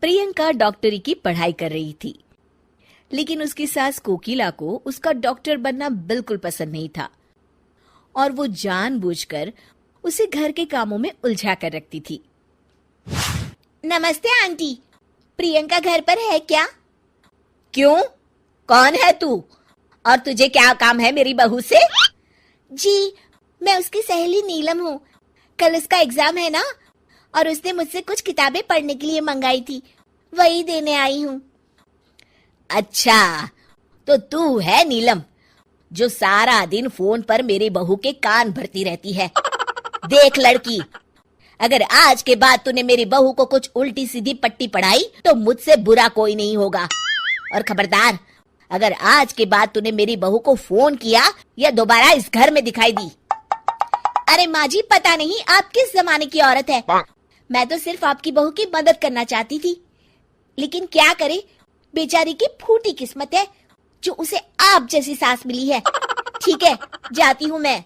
प्रियंका डॉक्टरी की पढ़ाई कर रही थी, लेकिन उसकी सास कोकिला को उसका डॉक्टर बनना बिल्कुल पसंद नहीं था और वो जानबूझकर उसे घर के कामों में उलझा कर रखती थी। नमस्ते आंटी, प्रियंका घर पर है क्या? क्यों? कौन है तू और तुझे क्या काम है मेरी बहू से? जी, मैं उसकी सहेली नीलम हूँ। कल उसका एग्जाम है ना, और उसने मुझसे कुछ किताबें पढ़ने के लिए मंगाई थी, वही देने आई हूँ। अच्छा, तो तू है नीलम जो सारा दिन फोन पर मेरी बहू के कान भरती रहती है। देख लड़की, अगर आज के बाद तूने मेरी बहू को कुछ उल्टी सीधी पट्टी पढ़ाई तो मुझसे बुरा कोई नहीं होगा। और खबरदार, अगर आज के बाद तूने मेरी बहू को फोन किया या दोबारा इस घर में दिखाई दी। अरे माँ जी, पता नहीं आप किस जमाने की औरत है। मैं तो सिर्फ आपकी बहू की मदद करना चाहती थी, लेकिन क्या करे, बेचारी की फूटी किस्मत है जो उसे आप जैसी सास मिली है। ठीक है, जाती हूँ मैं।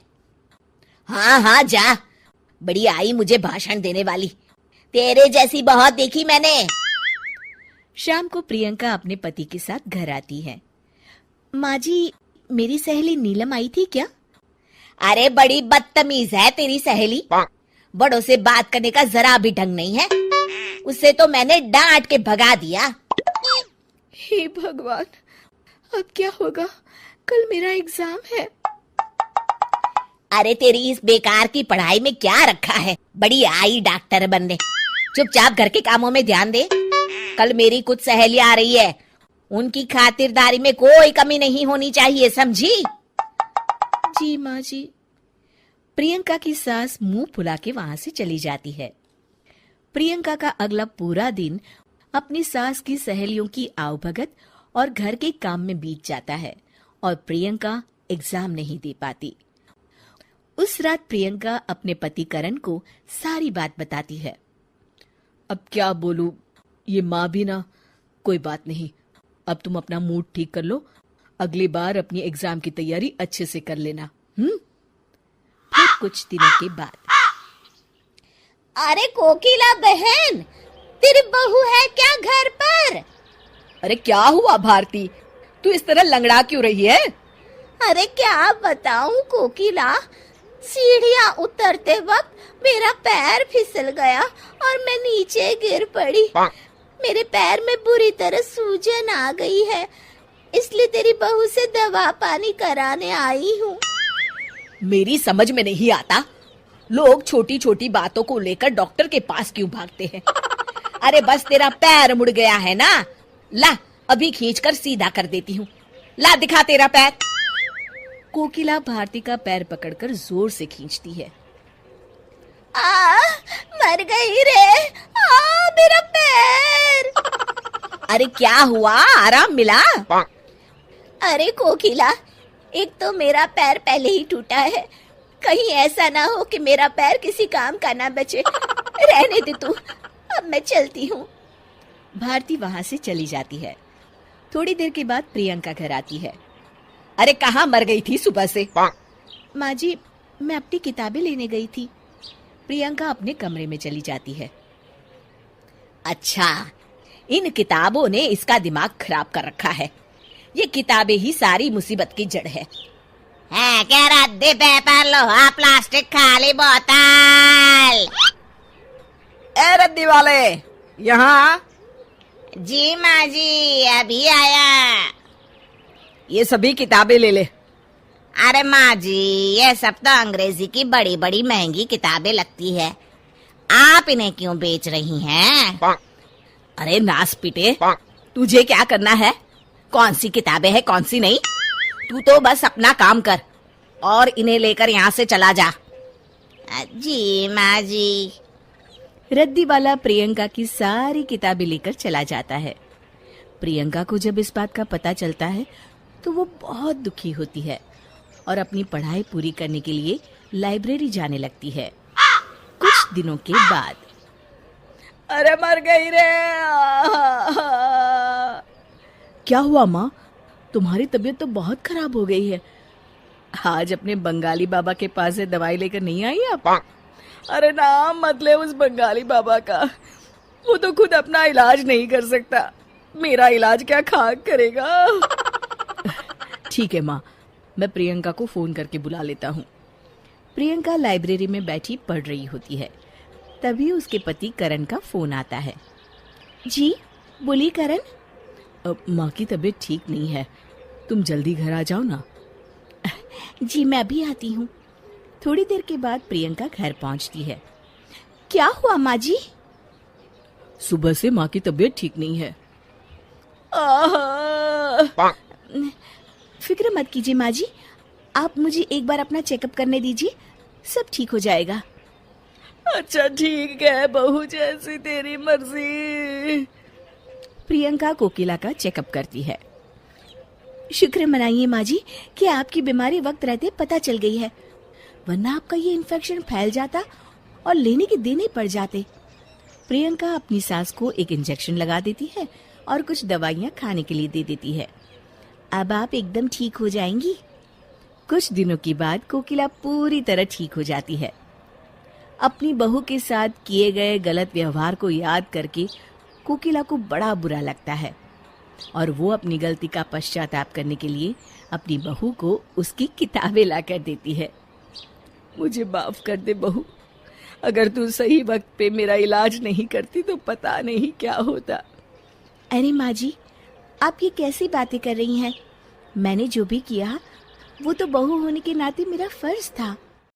हाँ हाँ जा, बड़ी आई मुझे भाषण देने वाली। तेरे जैसी बहुत देखी मैंने। शाम को प्रियंका अपने पति के साथ घर आती है। माँ जी, मेरी सहेली नीलम आई थी क्या? अरे बड़ी बदतमीज है तेरी सहेली, बड़ों से बात करने का जरा भी ढंग नहीं है। उसे तो मैंने डांट के भगा दिया। हे भगवान, अब क्या होगा? कल मेरा एग्जाम है। अरे तेरी इस बेकार की पढ़ाई में क्या रखा है? बड़ी आई डॉक्टर बनने। चुपचाप घर के कामों में ध्यान दे। कल मेरी कुछ सहेली आ रही है, उनकी खातिरदारी में कोई कमी नहीं होनी चाहिए, समझी? जी माँ जी। प्रियंका की सास मुंह फुला के वहां से चली जाती है। प्रियंका का अगला पूरा दिन अपनी सास की सहेलियों की आवभगत और घर के काम में बीत जाता है और प्रियंका एग्जाम नहीं दे पाती। उस रात प्रियंका अपने पति करण को सारी बात बताती है। अब क्या बोलूं, ये माँ भी ना। कोई बात नहीं, अब तुम अपना मूड ठीक कर लो, अगली बार अपनी एग्जाम की तैयारी अच्छे से कर लेना। फिर कुछ दिनों के बाद, अरे कोकिला बहन, तेरी बहू है क्या घर पर? अरे क्या हुआ भारती, तू इस तरह लंगड़ा क्यों रही है? अरे क्या बताऊं कोकिला, सीढ़ियां उतरते वक्त मेरा पैर फिसल गया और मैं नीचे गिर पड़ी। मेरे पैर में बुरी तरह सूजन आ गई है, इसलिए तेरी बहू से दवा पानी कराने आई हूँ। मेरी समझ में नहीं आता, लोग छोटी छोटी बातों को लेकर डॉक्टर के पास क्यों भागते हैं? अरे बस तेरा पैर मुड़ गया है ना, ला अभी खींचकर सीधा कर देती हूँ। ला दिखा तेरा पैर। कोकिला भारती का पैर पकड़कर जोर से खींचती है। मर गई रे, मेरा पैर। अरे क्या हुआ, आराम मिला? अरे कोकिला, एक तो मेरा पैर पहले ही टूटा है, कहीं ऐसा ना हो कि मेरा पैर किसी काम का ना बचे। रहने दे तू, अब मैं चलती हूँ। भारती वहां से चली जाती है। थोड़ी देर के बाद प्रियंका घर आती है। अरे कहाँ मर गई थी सुबह से? माँ जी, मैं अपनी किताबें लेने गई थी। प्रियंका अपने कमरे में चली जाती है। अच्छा, इन किताबों ने इसका दिमाग खराब कर रखा है। ये किताबें ही सारी मुसीबत की जड़ है। क्या रद्दी पेपर, लोहा, प्लास्टिक, खाली बोतल। ए रद्दी वाले, यहाँ। जी माँ जी, अभी आया। ये सभी किताबें ले ले। अरे माँ जी, ये सब तो अंग्रेजी की बड़ी बड़ी महंगी किताबें लगती है, आप इन्हें क्यों बेच रही हैं? अरे नास पीटे, तुझे क्या करना है? कौन सी किताबें हैं कौन सी नहीं? तू तो बस अपना काम कर और इन्हें लेकर यहाँ से चला जा। जी माँ जी। रद्दी वाला प्रियंका की सारी किताबें लेकर चला जाता है। प्रियंका को जब इस बात का पता चलता है तो वो बहुत दुखी होती है और अपनी पढ़ाई पूरी करने के लिए लाइब्रेरी जाने लगती है। कुछ दिनों के बाद, अरे मर गई रे। क्या हुआ माँ, तुम्हारी तबीयत तो बहुत खराब हो गई है। आज अपने बंगाली बाबा के पास से दवाई लेकर नहीं आई आप? अरे नाम मत ले उस बंगाली बाबा का, वो तो खुद अपना इलाज नहीं कर सकता, मेरा इलाज क्या खाक करेगा। ठीक है माँ, मैं प्रियंका को फोन करके बुला लेता हूँ। प्रियंका लाइब्रेरी में बैठी पढ़ रही होती है। तभी उसके पति करण का फोन आता है। जी बोलिए करण। माँ की तबीयत ठीक नहीं है, तुम जल्दी घर आ जाओ ना। जी मैं अभी आती हूँ। थोड़ी देर के बाद प्रियंका घर पहुँचती है। क्या हुआ माँ जी? सुबह से माँ की तबीयत ठीक नहीं है। फिक्र मत कीजिए माँ जी, आप मुझे एक बार अपना चेकअप करने दीजिए, सब ठीक हो जाएगा। अच्छा ठीक है बहू, जैसी तेरी मर्जी। प्रियंका कोकिला का चेकअप करती है। शुक्र मनाइए माँ जी कि आपकी बीमारी वक्त रहते पता चल गई है, वरना आपका ये इन्फेक्शन फैल जाता और लेने के देने पड़ जाते। प्रियंका अपनी सास को एक इंजेक्शन लगा देती है और कुछ दवाइयाँ खाने के लिए दे देती है। अब आप एकदम ठीक हो जाएंगी। कुछ दिनों के बाद कोकिला पूरी तरह ठीक हो जाती है। अपनी बहू के साथ किए गए गलत व्यवहार को याद करके कोकिला को बड़ा बुरा लगता है और वो अपनी गलती का पश्चाताप करने के लिए अपनी बहू को उसकी किताबें लाकर देती है। मुझे माफ कर दे बहू, अगर तू सही वक्त पे मेरा इलाज नहीं करती तो पता नहीं क्या होता। अरे माँ जी, आप ये कैसी बातें कर रही हैं? मैंने जो भी किया वो तो बहू होने के नाते मेरा फर्ज था।